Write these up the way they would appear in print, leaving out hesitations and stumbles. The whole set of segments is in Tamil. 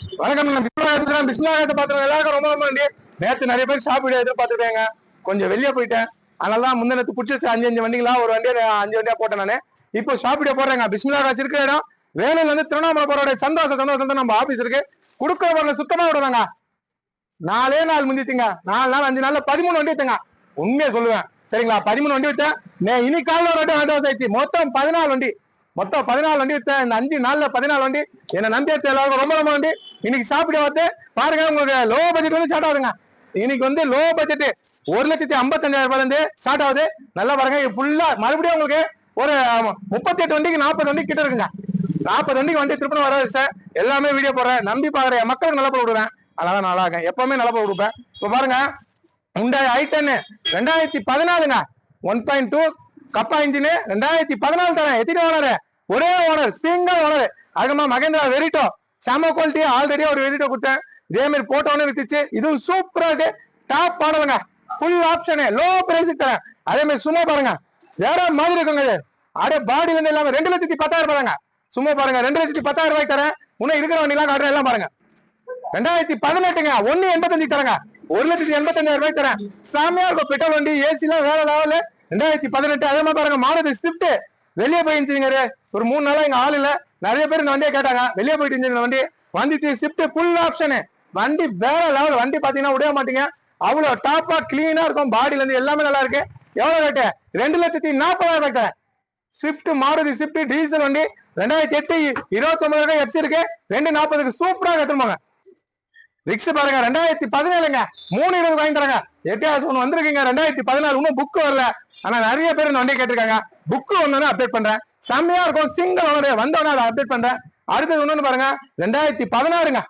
வணக்கம். பிஸ்மில்லாஹ் பாத்துறோம். எல்லாருக்கும் ரொம்ப ரொம்ப நன்றி. நேற்று நிறைய பேர் ஷாப் வீடியோ எதிர்பார்த்துட்டாங்க. கொஞ்சம் வெளியே போயிட்டேன். அதனாலதான் முந்தினத்து பிடிச்சி அஞ்சு வண்டிகளா ஒரு வண்டியா 5 வண்டியா போட்டேன் நானு. இப்போ ஷாப் வீடியோ போடுறேங்க. பிஸ்மில்லாஹ் இருக்கிற இடம் வேலூர்ல இருந்து திருவண்ணாமலை போற சந்தோஷம் நம்ம ஆபீஸ் இருக்கு. குடுக்கிற பொருளை சுத்தமா விடுவாங்க. 4 நாள் முந்திச்சுங்க. 4 நாள் 5 நாள்ல 13 வண்டி வித்தங்க. உண்மையை சொல்லுவேன் சரிங்களா. 13 வண்டி வித்தேன். இன்னைக்கு காலைல ஒரு ஆயிடுச்சு. மொத்தம் 14 வண்டி. மொத்தம் 14 வண்டி வித்தேன். இந்த 5 நாள்ல 14 வண்டி. என்ன நம்பி எல்லாருக்கும் ரொம்ப ரொம்ப வண்டி. இன்னைக்கு சாப்பிட வந்து பாருங்க, உங்களுக்கு லோ பட்ஜெட் வந்து ஸ்டார்ட் ஆகுதுங்க. இன்னைக்கு வந்து லோ பட்ஜெட் 1,55,000 இருந்து ஸ்டார்ட் ஆகுது. நல்லா பாருங்க. ஃபுல்லா மறுபடியும் உங்களுக்கு ஒரு 38 வண்டிக்கு 40 வண்டி கிட்ட இருக்குங்க. 40 வண்டிக்கு வண்டி திருப்பி வர வச்சேன். எல்லாமே வீடியோ போடுறேன். நம்பி பாக்குறேன். மக்களுக்கு நல்லா போட்டு விடுவேன். அதான் நல்லா இருக்கேன். எப்பவுமே நல்லா போட்டு கொடுப்பேன். இப்ப பாருங்க, Hyundai i10 2014ங்க. 1.2 கப்பா இன்ஜின் 2014 தரேன். எத்தனை ஓனர்? ஒரே ஓனர், சிங்கிள் ஓனர். அதுமா மகேந்திரா வெரிட்டோ செம குவாலிட்டி. ஆல்ரெடி ஒரு வெரிட்டோ கொடுத்தேன். இதே மாதிரி போட்டோன்னு வித்துச்சு. இதுவும் சூப்பரா இருக்கு. டாப் மாடலுங்க. ஃபுல் ஆப்ஷனு, லோ பிரைஸ் தரேன். அதே மாதிரி சும்மா பாருங்க, வேற மாதிரி இருக்குங்க. இது அப்படியே பாடியில இருந்து எல்லாமே 2,10,000 ரூபாய்ங்க. சும்மா பாருங்க, 2,10,000 ரூபாய்க்கு தரேன். இன்னும் இருக்கிற வண்டிலாம் காட்டுறேன். எல்லாம் பாருங்க. 2018ங்க 1,85 தரேங்க. 1,85,000 ரூபாய்க்கு தரேன். செமையா இருக்கும். பெட்ரோல் வண்டி, ஏசி எல்லாம் வேற லெவலு. 2018. அதே மாதிரி பாருங்க, மாருதி ஸ்விஃப்ட் வெளியே போயிருந்துச்சுங்க. ஒரு 3 நாளா இங்க ஆள் இல்ல. நிறைய பேர் இந்த வண்டியை கேட்டாங்க. வெளியே போயிட்டு இருந்துச்சு வண்டி. வந்துச்சு ஸ்விஃப்ட் ஃபுல் ஆப்ஷனு. வண்டி வேற லெவல். வண்டி பாத்தீங்கன்னா விட மாட்டீங்க. அவ்வளவு டாப்பா கிளீனா இருக்கும். பாடியில இருந்து எல்லாமே நல்லா இருக்கு. எவ்வளவு ரேட்டு? 2,40,000 ரூபாய்க்கு தரேன். ஸ்விஃப்ட், மாருதி ஸ்விஃப்ட் டீசல் வண்டி. 2008 29 எஃப்சி இருக்கு. 2,40க்கு சூப்பரா கட்டுமாங்க. ரிக்ஸ் பாருங்க, 2017ங்க 3,20 வாங்கி தராங்க. எட்டியாவது ஒண்ணு வந்திருக்கீங்க. 2016 இன்னும் புக் வரல. ஆனா நிறைய பேர் இந்த வண்டியை கேட்டிருக்காங்க. புக் ஒண்ணு அப்டேட் பண்றேன். செம்மையா இருக்கும். சிங்கிள் ஓனர் வந்தவன அதை அப்டேட் பண்றேன். அடுத்தது ஒண்ணு பாருங்க, 2016ங்க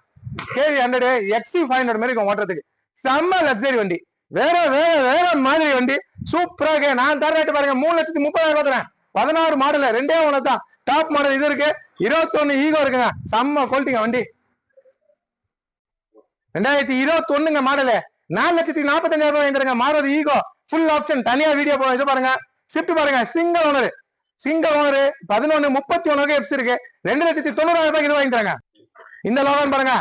KV 100 XC500 மாதிரி இருக்கும் ஓட்டுறதுக்கு. செம்ம லக்ஸரி வண்டி. வேற வேற வேற மாதிரி வண்டி. சூப்பரா இருக்கு. நான் தர ரேட்டு பாருங்க, 3,30,000 ரூபாய் தரேன். 16 மாடல், 2 ஒன்று தான். டாப் மாடல் இது இருக்கு. 21 ஈகோ இருக்குங்க. செம்ம குவாலிட்டிங்க வண்டி. 2021ங்க மாடலு. 4,45,000 ரூபாய் வாங்கிருங்க. Maruti Eeco full option. தனியா வீடியோ போகும். இது பாருங்க, ஷிஃப்ட் பாருங்க, சிங்கிள் ஓனர். 11,31 எஃப்சி இருக்கு. 2,90,000 ரூபாய்க்கு இது வாங்கிட்டாங்க. இந்த லோகன் பாருங்க,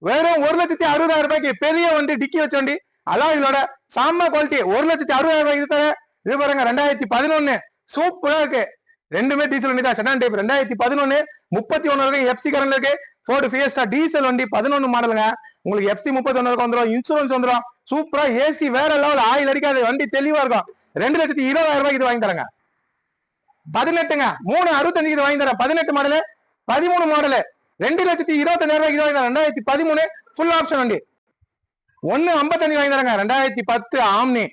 வெறும் 1,60,000 ரூபாய்க்கு பெரிய வண்டி, டிக்கி வச்ச வண்டி, அலாயிலோட செம்ம குவாலிட்டி. 1,60,000 ரூபாய்க்கு இது தரேன். இது பாருங்க, 2011 சூப்பரா இருக்கு. ரெண்டுமே டீசல் வண்டி தான். Sedan type. 2011 31 எஃப்சி கரண்ட் இருக்கு. Ford Fiesta டீசல் வண்டி 11 மாடலுங்க. உங்களுக்கு எஃப்சி 31 வந்துடும். இன்சூரன்ஸ் வந்துடும். சூப்பரா ஏசி வேற லெவல். ஆயில் அடிக்காது. வண்டி தெளிவா இருக்கும். 2,20,000 ரூபாய்க்கு இது வாங்கி தராங்க. 18ங்க 3,65 இது வாங்கி தரேன். 18 மாடலு. 13 மாடலு 2,25,000 ரூபாய்க்கு இது வாங்கி தரேன். 2013 ஃபுல் ஆப்ஷன் வண்டி. 1,55 வாங்கி தராங்க. 2010 ஆம்னி.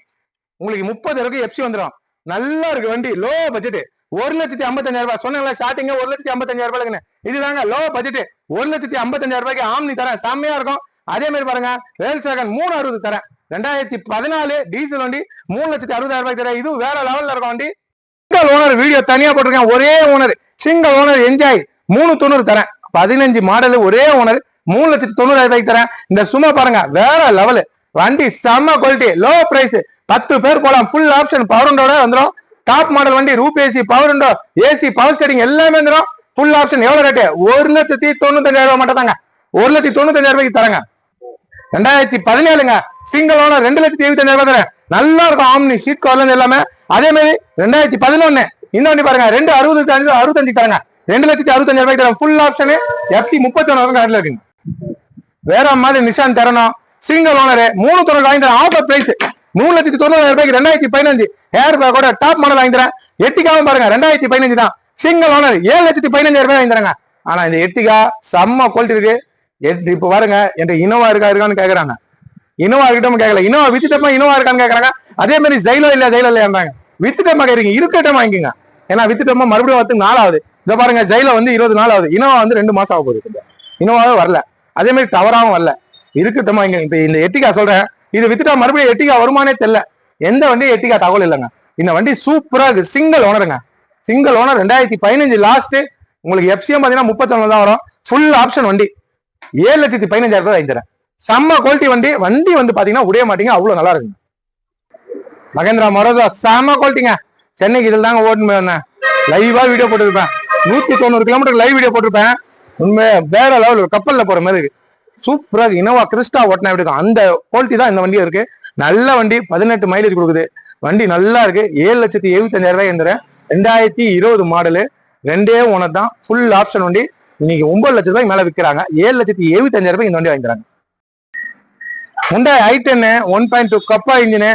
உங்களுக்கு 30 இருக்கு. எஃப்சி வந்துடும். நல்லா இருக்கு வண்டி. Low budget. 1,55,000 ரூபாய் சொன்னாங்களா ஸ்டார்டிங். 1,55,000 ரூபாய்க்கு இதுதாங்க லோ பட்ஜெட். 1,55,000 ரூபாய்க்கு ஆம்னி தரேன். செம்மையா இருக்கும். அதே மாதிரி பாருங்க, வேல்ஸ்வாகன் 360 தரேன். 2014 டீசல் வண்டி 3,60,000 ரூபாய்க்கு தரேன். இது வேற லெவல்ல இருக்கும் வண்டி. சிங்கிள் ஓனர் வீடியோ தனியா போட்டிருக்கேன். ஒரே ஓனர், சிங்கிள் ஓனர் என்ஜாய் 3,90 தரேன். 15 மாடல், ஒரே ஓனர் 3,90,000 ரூபாய்க்கு தரேன். இந்த சும்மா பாருங்க, வேற லெவல் வண்டி. செம்ம குவாலிட்டி, லோ பிரைஸ். 10 பேர் போலாம். ஃபுல் ஆப்ஷன் பவர் விண்டோட வந்துடும். டாப் மாடல் வண்டி. Roop AC, power window, AC, power steering எல்லாமே வந்துடும். Full option. எவ்வளவு ரேட்டு? 1,95,000 ரூபாய் மட்டும் தாங்க. 1,95,000 ரூபாய்க்கு தரங்க. 2017ங்க சிங்கிள் ஓனர் 2,75,000 ரூபாய் தரேன். நல்லா இருக்கும். ஆம்னி சீட் கவர்ல இருந்து எல்லாமே. அதே மாதிரி 2011 இந்த வண்டி பாருங்க, 2,65 தரங்க. 2,65,000 ரூபாய்க்கு தரேன். Full option. எஃப்சி 31 கார்டுல இருக்குங்க. வேற மாதிரி நிஷான் தரணும். சிங்கிள் ஓனர் 3,90,000 வாங்கி தரேன். ஆஃபர் பிரைஸ் 3,90,000 ரூபாய்க்கு 2015 ஹேர் பேக் கூட டாப் மாடல் வாங்கி தரேன். எட்டிகாவும் பாருங்க, 2015 தான். சிங்கிள் ஓனர் 7,15,000 ரூபாய் வாங்கி தராங்க. ஆனா இந்த எட்டிகா செம்ம குவாலிட்டி இருக்கு. இப்ப பாருங்க, என் இனோவா இருக்கான்னு கேக்குறாங்க. இனோவா கிட்ட கேட்கல. இனோவா வித்துட்டமா இனோவா இருக்கான்னு கேக்குறாங்க. அதே மாதிரி ஜெயிலோ இல்லையாங்க. வித்துட்டமா கேக்குறீங்க, இருக்கட்டமா வாங்கிக்கோங்க. ஏன்னா வித்துட்டமா மறுபடியும் 10 நாள் ஆகுது. இதை பாருங்க, ஜெயில வந்து 20 நாள் ஆகுது. இனோவா வந்து 2 மாசம் ஆக போகுது. இனோவாவே வரல. அதே மாதிரி டவராவும் வரல. இருக்கட்டமா இங்க. இப்ப இந்த எட்டிகா சொல்றேன், இது வித்துட்டா மறுபடியும் எட்டிகா வருமானே தெரியல. எந்த வண்டி எட்டிகா தகவல் இல்லைங்க. இந்த வண்டி சூப்பரா இருக்கு. சிங்கிள் ஓனருங்க. Single owner 2015 last. உங்களுக்கு எஃப்சிஎம் பாத்தீங்கன்னா 31 தான் வரும். ஃபுல் ஆப்ஷன் வண்டி. 7,15,000 ரூபாய் வாங்கி தரேன். செம்ம குவாலிட்டி வண்டி. வண்டி வந்து பாத்தீங்கன்னா உடைய மாட்டீங்க, அவ்வளவு நல்லா இருக்குங்க. மகேந்திரா மரோசா செம்ம குவாலிட்டிங்க. சென்னைக்கு இதில் தாங்க ஓட்டுமே வந்தேன். லைவா வீடியோ போட்டுருப்பேன். 190 கிலோமீட்டர் லைவ் வீடியோ போட்டிருப்பேன். உண்மை வேற லெவல். கப்பல்ல போற மாதிரி இருக்கு. சூப்பரா இனோவா கிறிஸ்டா ஓட்டினா எப்படி இருக்கும் அந்த குவாலிட்டி தான் இந்த வண்டியும் இருக்கு. நல்ல வண்டி, 18 மைலேஜ் கொடுக்குது. வண்டி நல்லா இருக்கு. 7,75,000 எந்திரம், 2020 மாடலு, 2 ஓனர் தான், ஃபுல் ஆப்ஷன் வண்டி. இன்னைக்கு 9 லட்சம் ரூபாய்க்கு மேல விற்கிறாங்க. 7,75,000 இந்த வண்டி வாங்கிக்கிறாங்க. Hyundai i10 1.2 கப்பா இன்ஜின்,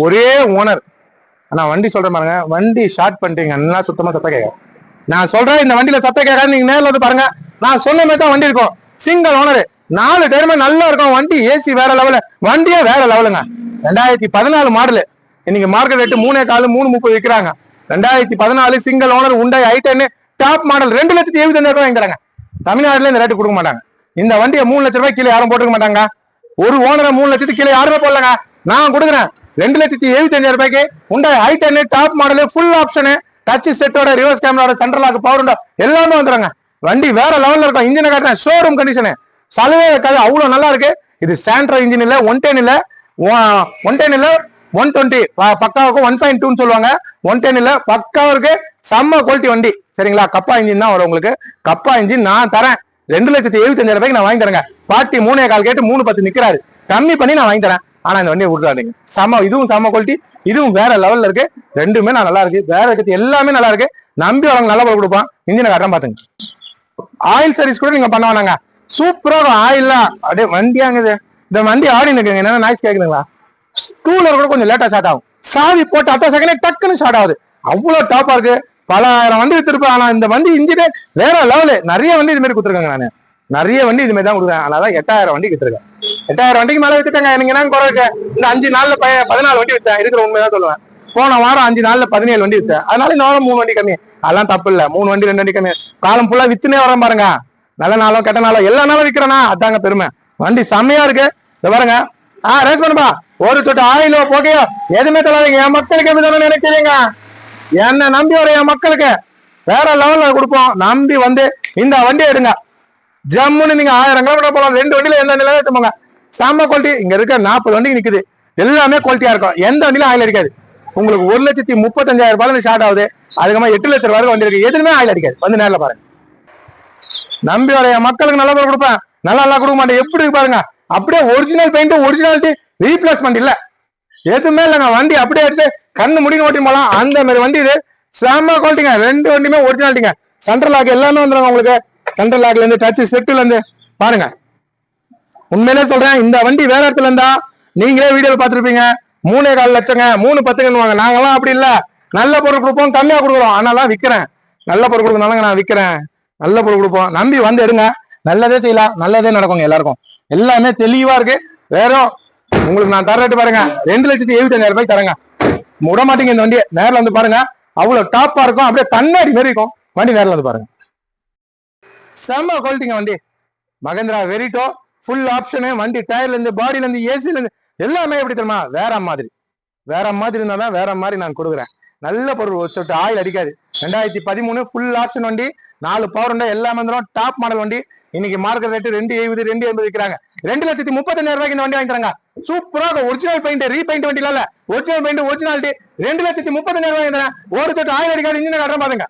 ஒரே ஓனர். ஆனா வண்டி சொல்ற பாருங்க, வண்டி ஷார்ட் பண்ணிட்டீங்க, நல்லா சுத்தமா சத்த கேட்கும். நான் சொல்றேன் இந்த வண்டியில சத்த கேட்காது, நீங்க நேரில் வந்து பாருங்க. நான் சொன்ன மாதிரி தான் வண்டி இருக்கும். சிங்கிள் ஓனர், 4 டயருமே நல்லா இருக்கும். வண்டி ஏசி வேற லெவலு, வண்டியே வேற லெவலுங்க. 2014 மாடலு. இன்னைக்கு மார்க்கெட் ரேட்டு 3.4 3.30 விற்கிறாங்க. 2014 single owner Hyundai i10 top model 2,75,000 வாங்கிக்கிறாங்க. தமிழ்நாட்டுல இந்த ரேட்டு கொடுக்க மாட்டாங்க. இந்த வண்டியை 3 லட்சம் ரூபாய் கீழே யாரும் போட்டுக்க மாட்டாங்க. ஒரு ஓனரை 3 லட்சத்துக்கு கீழே யாருமே போடலங்க. நான் கொடுக்குறேன் 2,75,000 ரூபாய்க்கு Hyundai i10 top model, full option, touch செட்டோட, ரிவர்ஸ் கேமராவோட, சென்ட்ரல் லாக், பவர் விண்டோ எல்லாமே வந்துடுறாங்க. வண்டி வேற லெவல்ல இருக்கும். இன்ஜினை காட்டுறேன், ஷோரூம் கண்டிஷனு, சலுவே இருக்காது, அவ்வளவு நல்லா இருக்கு. இது சாண்ட்ரோ இன்ஜின் இல்ல, 110 இல்ல, 110 இல்ல, 120 பக்காவுக்கு 1.2 சொல்லுவாங்க. 110 இல்ல, பக்காவுக்கு செம்ம குவாலிட்டி வண்டி. சரிங்களா? கப்பா இன்ஜின் தான் வரும் உங்களுக்கு. கப்பா இன்ஜின் நான் தரேன் 2,75,000 ரூபாய்க்கு நான் வாங்கி தரேங்க. பார்ட்டி 3.4 கேட்டு 3.10 நிக்கிறாரு. கம்மி பண்ணி நான் வாங்கி தரேன். ஆனா இந்த வண்டியை விட்டுறாதீங்க. செம, இதுவும் செம குவாலிட்டி, இதுவும் வேற லெவல்ல இருக்கு. ரெண்டுமே நான் நல்லா இருக்கு. வேற இருக்கிறது எல்லாமே நல்லா இருக்கு. நம்பி வரவங்க நல்லா பொருள் கொடுப்பான். இன்ஜினை காட்டுறேன் பாத்துங்க. ஆயில் சர்வீஸ் கூட நீங்க பண்ண வேணாங்க. சூப்பரா ஆயில் அப்படியே வண்டியாங்குது. இந்த வண்டி ஆடி நிற்குங்க. என்ன நாய்ஸ் கேக்குதுங்களா? டூலர் கூட கொஞ்சம் லேட்டா ஸ்டார்ட் ஆகும். சாவி போட்டு 10 செகண்டே டக்குன்னு ஸ்டார்ட் ஆகுது. அவ்வளவு டாப்பா இருக்கு. பல ஆயிரம் வண்டி வித்துருப்பேன். ஆனா இந்த வண்டி இன்ஜினே வேற லெவலு. நிறைய வண்டி இது மாதிரி கொடுத்துருக்காங்க. நானு நிறைய வண்டி இது மாதிரி தான் கொடுக்குறேன். அதனால 8,000 வண்டி வித்துருக்கேன். 8,000 வண்டிக்கு மேல வித்துட்டாங்க. நீங்க என்ன குறை இருக்கு? இந்த 5 நாள்ல 14 வண்டி வித்தேன். இருக்கிற உண்மைதான் சொல்லுவேன். போன வாரம் 5 நாள்ல 17 வண்டி வித்தேன். அதனால இந்த வாரம் 3 வண்டி கம்மி. அதெல்லாம் தப்பு இல்ல. 3 வண்டி 2 வண்டி கம்மி. காலம் ஃபுல்லா வித்துனே வரேன் பாருங்க. நல்ல நாளோ கெட்ட நாளோ எல்லா நாளும் விற்கிறேன்னா அதாங்க பெருமை. வண்டி செம்மையா இருக்கு. இத பாருங்க. ரேஸ் பண்ணுப்பா. ஒரு தொட்டு ஆயிலோ போகையோ எதுவுமே தராதீங்க. என் மக்களுக்கு எப்படி தானே நினைக்கிறீங்க? என்ன நம்பி வர என் மக்களுக்கு வேற லெவல்ல கொடுப்போம். நம்பி வந்து இந்த வண்டியை எடுங்க. ஜம்முன்னு நீங்க 1000 கிலோமீட்டர் போகலாம். 2 வண்டியில எந்த நிலையில எடுத்துப்போங்க. செம்ம குவாலிட்டி. இங்க இருக்க 40 வண்டிக்கு நிக்குது. எல்லாமே குவாலிட்டியா இருக்கும். எந்த வண்டியிலும் ஆயில் அடிக்காது. உங்களுக்கு 1,35,000 ரூபாய் ஸ்டார்ட் ஆகுது. அதுக்கப்புறமா 8 லட்சம் ரூபாய் வண்டி இருக்கு. எதுவுமே ஆயில் அடிக்காது. வந்து நேரில் பாருங்க. நம்பி வர மக்களுக்கு நல்ல பொருள் கொடுப்பேன். நல்லா கொடுக்க மாட்டேன். எப்படி பாருங்க, அப்படியே ஒரிஜினல் பெயிண்ட், ஒரிஜினாலிட்டி, ரீப்ளேஸ்மெண்ட் இல்ல, எதுவுமே இல்லைங்க. வண்டி அப்படியே எடுத்து கண்ணு முடிக்க ஓட்டி போலாம். அந்த மாதிரி வண்டி இது. செம்ம குவாலிட்டிங்க. 2 வண்டியுமே ஒரிஜினாலிட்டிங்க. சென்ட்ரல் லாக் எல்லாமே வந்துருங்க உங்களுக்கு. சென்ட்ரல் லாக்ல இருந்து, டச் செட்டுல இருந்து பாருங்க. உண்மையிலே சொல்றேன், இந்த வண்டி வேற இடத்துல இருந்தா நீங்களே வீடியோல பாத்துருப்பீங்க. 3.4 லட்சங்க, 3.10ங்குவாங்க. நாங்கெல்லாம் அப்படி இல்ல. நல்ல பொருள் கொடுப்போம், கம்மியா கொடுக்குறோம். அதனால விற்கிறேன். நல்ல பொருள் கொடுக்கறதுனால நான் விற்கிறேன். நல்ல பொருள் கொடுப்போம். நம்பி வந்து எடுங்க. நல்லதே செய்யலாம், நல்லதே நடக்குங்க. எல்லாருக்கும் எல்லாமே தெளிவா இருக்கு. வேற உங்களுக்கு நான் தர ரேட்டு பாருங்க, 2,75,000 ரூபாய்க்கு தரேங்க. விட மாட்டீங்க இந்த வண்டியை. நேரில் வந்து பாருங்க. அவ்வளவு டாப்பா இருக்கும். அப்படியே கண்ணாடி மாதிரி இருக்கும் வண்டி. நேரில் வந்து பாருங்க. செம்ம குவாலிட்டிங்க வண்டி. Mahindra Verito, full option. வண்டி டயர்ல இருந்து, பாடியில இருந்து, ஏசில இருந்து எல்லாமே எப்படி தெரியுமா? வேற மாதிரி. வேற மாதிரி இருந்தாதான் வேற மாதிரி நான் கொடுக்குறேன். நல்ல பொருள், சொட்டு ஆயில் அடிக்காது. 2013 ஃபுல் ஆப்ஷன் வண்டி, 4 பவர் விண்டோ எல்லாமே வந்துடும். டாப் மாடல் வண்டி. இன்னைக்கு மார்க்கெட் ரேட்டு 2,70,000 2,80 விற்கிறாங்க. 2,35,000 ரூபாய்க்கு இந்த வண்டி வாங்கிக்கிறாங்க. சூப்பரா ஒரிஜினல் பெயிண்ட், ரீபெயிண்ட் வண்டி இல்ல, ஒரிஜினல் பெயிண்ட், ஒரிஜினாலிட்டி. 2,35,000 ரூபாய் வாங்கிக்கிறேன். ஒரு தொட்டு ஆயில் அடிக்காது. இன்ஜின் காட்டுறேன் பாருங்க.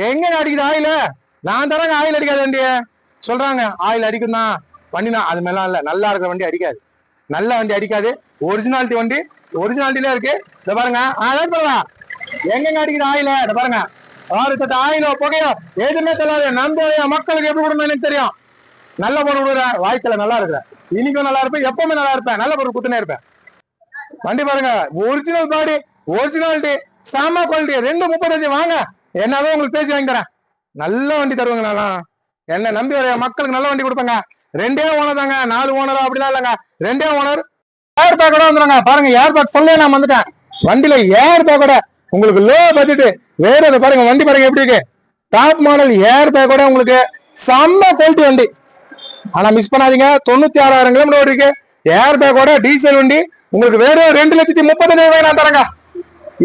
எங்க அடிக்குது ஆயில்? நான் தரேங்க. ஆயில் அடிக்காது வண்டிய சொல்றாங்க. ஆயில் அடிக்கும் தான் வண்டினா அது மாதிரிலாம் இல்ல. நல்லா இருக்கிற வண்டி அடிக்காது. நல்ல வண்டி அடிக்காது. ஒரிஜினாலிட்டி வண்டி, ஒரிஜினாலிட்டில இருக்கு. இத பாருங்க. எங்க அடிக்குது ஆயில? இத பாருங்க. 6 தொட்டு ஆயிலோ புகையோ எதுவுமே சொல்லாது. நம்ம மக்களுக்கு எப்படி கொடுக்கணும் எனக்கு தெரியும். நல்ல பொருள் கொடுக்குற, வாய்க்கல நல்லா இருக்கிற, இன்னைக்கும் நல்லா இருப்பேன், எப்பவுமே நல்லா இருப்பேன். நல்ல பொருள் குத்துனே இருப்பேன். வண்டி பாருங்க. ஒரிஜினல் பாடி, ஒரிஜினாலிட்டி, செம குவாலிட்டி. 2,35 வாங்க. என்னவே உங்களுக்கு பேசி வாங்கி தரேன். நல்ல வண்டி தருவாங்க. நல்லா என்ன நம்பி வர மக்களுக்கு நல்ல வண்டி கொடுப்பாங்க. 2 ஓனர் தாங்க, 4 ஓனரா அப்படிலாம் இல்லைங்க. 2 ஓனர். ஏர் பேக் கூட வந்துருங்க. பாருங்க, ஏர் பேக் சொல்ல நான் வந்துட்டேன். வண்டியில ஏர் பேக் கூட உங்களுக்கு லோ பட்ஜெட். வேற பாருங்க, வண்டி பாருங்க எப்படி இருக்கு. டாப் மாடல் ஏர் பேக் கூட உங்களுக்கு செம்ம குவாலிட்டி வண்டி. ஆனா மிஸ் பண்ணாதீங்க. 96,000 கிலோமீட்டர் இருக்கு. ஏர் பேக்கோட டீசல் வண்டி உங்களுக்கு வெறும் 2,35,000 ரூபாய் நான் தரேங்க.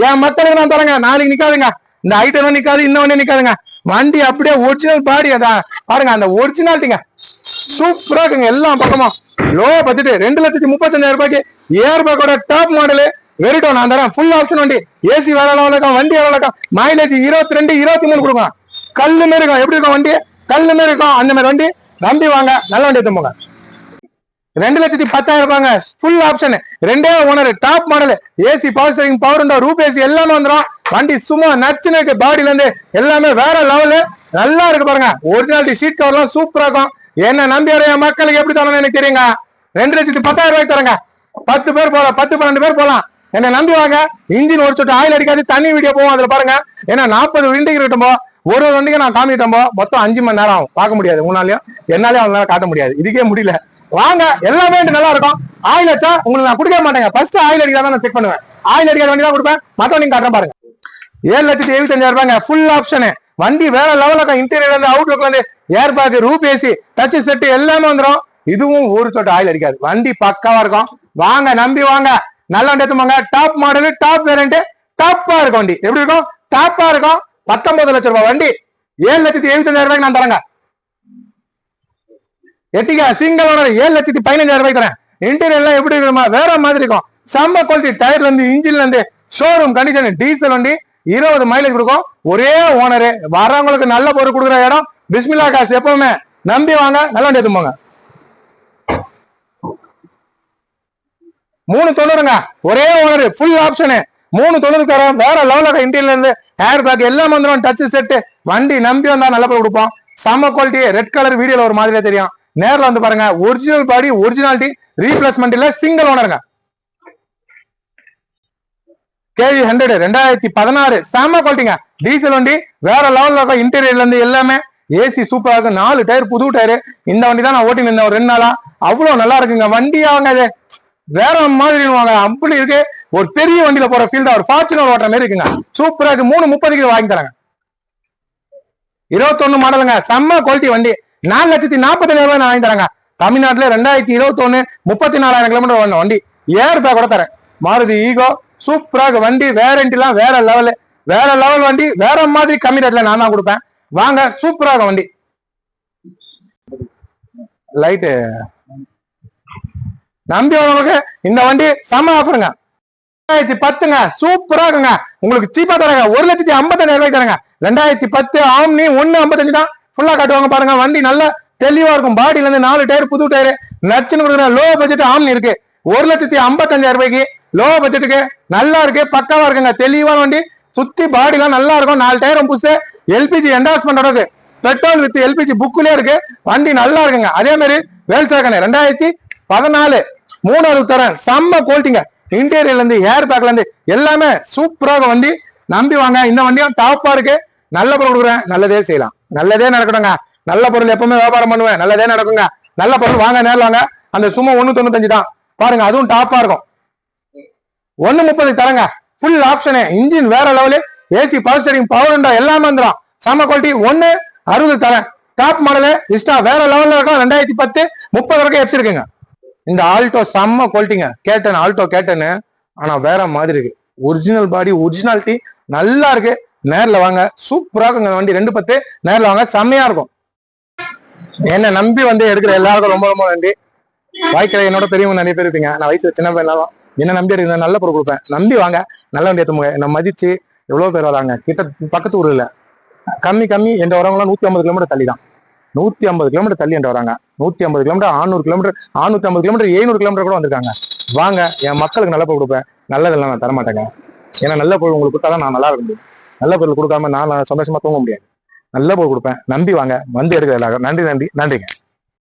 என் மக்களுக்கு நான் தரேங்க. நாளைக்கு நிக்காதுங்க. இந்த ஐட்டம் நிக்காது, இன்னொன்னு நிக்காதுங்க. வண்டி அப்படியே ஒரிஜினல் பாடி. அதான் பாருங்க, அந்த ஒரிஜினாலிட்டிங்க சூப்பரா இருக்குங்க. எல்லா பக்கமும் லோ பட்ஜெட். 2,35,000 ரூபாய்க்கு ஏர் பேக்கோட டாப் மாடலு வெரிட்டோ நான் தரேன். ஃபுல் ஆப்ஷன் வண்டி. ஏசி வேற லெவல்ல இருக்கும். வண்டி எவ்வளவு இருக்கும்? மைலேஜ் 22 23 கொடுக்கும். கல்லு மாரி இருக்கும். எப்படி இருக்கும் வண்டி? கல்லு மாரி இருக்கும். அந்த மாதிரி வண்டி நம்பி வாங்க. நல்ல வண்டி எடுத்து போங்க. 2,10,000 ரூபாங்க. Full option, 2 owner, top model, AC, power steering, power window, Roop AC எல்லாமே வந்துடும். வண்டி சும்மா நச்சுன்னு இருக்கு. பாடியில இருந்து எல்லாமே வேற லெவலு, நல்லா இருக்கு பாருங்க. ஒரிஜினாலிட்டி ஷீட் கவர்லாம் சூப்பரா இருக்கும். என்ன நம்பி வர மக்களுக்கு எப்படி தரணும் எனக்கு தெரியுங்க. 2,10,000 ரூபாய்க்கு தரங்க. 10 பேர் போலாம், 10-12 பேர் போலாம். என்ன நம்பி வாங்க. இன்ஜின் ஒரு சொட்டு ஆயில் அடிக்காது, தண்ணி வீடியோ போவோம் அதுல பாருங்க. ஏன்னா 40 வண்டிக்கு இருக்கட்டும், ஒரு வண்டிக்கு நான் காமிட்டோம்போ மொத்தம் 5 மணி நேரம் ஆகும். பார்க்க முடியாது உங்களாலையும், என்னாலையும் அவங்களால காட்ட முடியாது. இதுக்கே முடியல. வாங்க, எல்லாமே நல்லா இருக்கும். ஆயில் வச்சா உங்களுக்கு நான் கொடுக்க மாட்டேங்க. ஃபர்ஸ்ட் ஆயில் அடிக்காத நான் செக் பண்ணுவேன். ஆயில் அடிக்காத வண்டி தான் கொடுப்பேன். மத்த நீங்க காட்டுறேன் பாருங்க. 7,75,000 ரூபாய்ங்க. Full option. வண்டி வேற லெவலுக்கு. இன்டீரியர்ல இருந்து அவுட்லுக்ல இருந்து air bag, roof AC, touch set எல்லாமே வந்துடும். இதுவும் ஒரு சொட்டு ஆயில் அடிக்காது. வண்டி பக்காவா இருக்கும். வாங்க, நம்பி வாங்க. நல்ல வண்டி எடுத்துவாங்க. டாப் மாடல், டாப் வேரியன்ட், டாப்பா இருக்கும் வண்டி. எப்படி இருக்கும்? டாப்பா இருக்கும். 19 லட்சம் ரூபாய் வண்டி 7,75,000 ரூபாய்க்கு நான் தரேங்க. எட்டிக்கா சிங்கிள் ஓனர் 7,15,000 ரூபாய்க்கு தரேன். இன்டீரியர் எல்லாம் எப்படி இருக்குமா வேற மாதிரி இருக்கும். செம்ம குவாலிட்டி. டயர்ல இருந்து இன்ஜின்ல இருந்து ஷோரூம் கண்டிஷன். டீசல் வண்டி 20 மைலேஜ் கொடுக்கும். ஒரே ஓனரு. வரவங்களுக்கு நல்ல பொருள் கொடுக்குற இடம் பிஸ்மில்லா காசு. எப்பவுமே நம்பி வாங்க, நல்ல வண்டி எடுத்துப்பாங்க. 390ங்க. ஒரே ஓனர், ஃபுல் ஆப்ஷனு. 390 தரோம். வேற லெவலுக்கு. இன்டீரியர்ல இருந்து ஏர் பேக் எல்லாம் வந்துடும். Touch set. வண்டி நம்பி வந்தா நல்ல பொருள் கொடுப்போம். செம்ம குவாலிட்டி. ரெட் கலர் வீடியோல ஒரு மாதிரியே தெரியும். நேர்ல வந்து பாருங்க. ஒரிஜினல் பாடி, ஒரிஜினாலிட்டி, ரீப்ளேஸ்மெண்ட் இல்ல, சிங்கிள் ஓனருங்க. KV 100 2016 செம்ம குவாலிட்டிங்க. டீசல் வண்டி வேற லெவல்ல இருக்கும். இன்டீரியர்ல இருந்து எல்லாமே ஏசி சூப்பரா இருக்கு. 4 டயர் புது டயர். இந்த வண்டி தான் நான் ஓட்டி இருந்தேன் ஒரு 2 நாளா. அவ்வளவு நல்லா இருக்குங்க. வண்டி அவங்க இது வேற மாதிரி அப்படி இருக்கு. ஒரு பெரிய வண்டியில போற ஃபீல் தான். ஒரு ஃபார்ச்சுனர் ஓட்டுற மாதிரி இருக்குங்க. சூப்பரா இருக்கு. 330க்கு வாங்கி தராங்க. 21 மாடலுங்க. செம்ம குவாலிட்டி வண்டி. 4,40,000 ரூபாய் நான் வாங்கி தரேங்க. தமிழ்நாட்டுல 2021 34,000 கிலோமீட்டர் ஓடின வண்டி. ஏர் பேக் கூட தரேன். மாருதி ஈகோ சூப்பரா இருக்கு வண்டி. வேரண்டி எல்லாம் வேற லெவலு. வேற லெவல் வண்டி. வேற மாதிரி கம்மி ரேட்ல நான் தான் கொடுப்பேன். வாங்க, சூப்பரா இருக்கும் வண்டி. லைட்டு நம்பி உங்களுக்கு இந்த வண்டி செம ஆஃபருங்க. 2010ங்க. சூப்பரா இருக்குங்க. உங்களுக்கு சீப்பா தராங்க. 1,55,000 ரூபாய்க்கு தராங்க. 2010 ஆம்னி 155 தான் ஃபுல்லா காட்டுவாங்க பாருங்க. வண்டி நல்லா தெளிவா இருக்கும். பாடியில இருந்து 4 டயர் புது டயர் நச்சுன்னு கொடுக்குற லோ பட்ஜெட் ஆம்னி இருக்கு. 1,55,000 ரூபாய்க்கு லோ பட்ஜெட்டுக்கு நல்லா இருக்கு. பக்காவா இருக்குங்க. தெளிவான வண்டி. சுத்தி பாடிலாம் நல்லா இருக்கும். 4 டயரும் புதுசு. எல்பிஜி என்டாஸ்மெண்டோட இருக்கு. பெட்ரோல் வித் எல்பிஜி புக்குலயே இருக்கு. வண்டி நல்லா இருக்குங்க. அதே மாதிரி வேல்சாக்கணே 2014 360 தரேன். செம்ம குவாலிட்டிங்க. இன்டீரியர்ல இருந்து ஏர் பேக்ல இருந்து எல்லாமே சூப்பராக வண்டி. நம்பி வாங்க. இந்த வண்டியும் டாப்பா இருக்கு. நல்ல பொருள் கொடுக்குறேன். நல்லதே செய்யலாம். நல்லதே நடக்கணுங்க. நல்ல பொருள் எப்பவுமே வியாபாரம் பண்ணுவேன். நல்லதே நடக்குங்க. நல்ல பொருள் வாங்க, நேரில் வாங்க. அந்த சும்மா 195 தான் பாருங்க. அதுவும் டாப்பா இருக்கும். 130 தரங்க. Full option. இன்ஜின் வேற level. AC, power steering, power window எல்லாமே வந்துடும். செம்ம குவாலிட்டி. 160 தரேன். டாப் மாடலு இஷ்டா வேற லெவல்ல இருக்கும். 2010 30 வரைக்கும் எப்ஸ் இருக்குங்க. இந்த ஆல்டோ செம்ம குவாலிட்டிங்க. கேட்டன் ஆல்டோ கேட்டனு. ஆனா வேற மாதிரி இருக்கு. ஒரிஜினல் பாடி, ஒரிஜினாலிட்டி நல்லா இருக்கு. நேர்ல வாங்க. சூப்பரா இருக்குங்க வண்டி. 210 நேர்ல வாங்க. செம்மையா இருக்கும். என்ன நம்பி வந்து எடுக்கிற எல்லாருக்கும் ரொம்ப ரொம்ப நன்றி. வாய்க்கிற என்னோட பெரியவங்க நிறைய பேர் இருப்பீங்க. நான் வயசுல சின்ன பையனாலும் என்ன நம்பி எடுக்க நல்ல பொருள் கொடுப்பேன். நம்பி வாங்க. நல்ல வண்டி எடுத்துங்க. என்ன மதிச்சு எவ்வளவு பேர் வராங்க. கிட்ட பக்கத்து ஊர்ல இல்ல. கம்மி என்ற வரவங்களாம் 150 கிலோமீட்டர் தள்ளி தான். 150 கிலோமீட்டர் தள்ளி என்ற வராங்க. 150 கிலோமீட்டர், 600 கிலோமீட்டர், 650 கிலோமீட்டர், 700 கிலோமீட்டர் கூட வந்திருக்காங்க. வாங்க, என் மக்களுக்கு நல்ல பொருள் கொடுப்பேன். நல்லதெல்லாம் நான் தரமாட்டேங்க. ஏன்னா நல்ல பொருள் உங்களுக்கு கொடுத்தாதான் நான் நல்லா இருக்க முடியும். நல்ல பொருள் கொடுக்காம நான் சந்தோஷமா தூங்க முடியாது. நல்ல பொருள் கொடுப்பேன். நம்பி வாங்க. வந்து எடுக்கிற எல்லாரும் நன்றிங்க.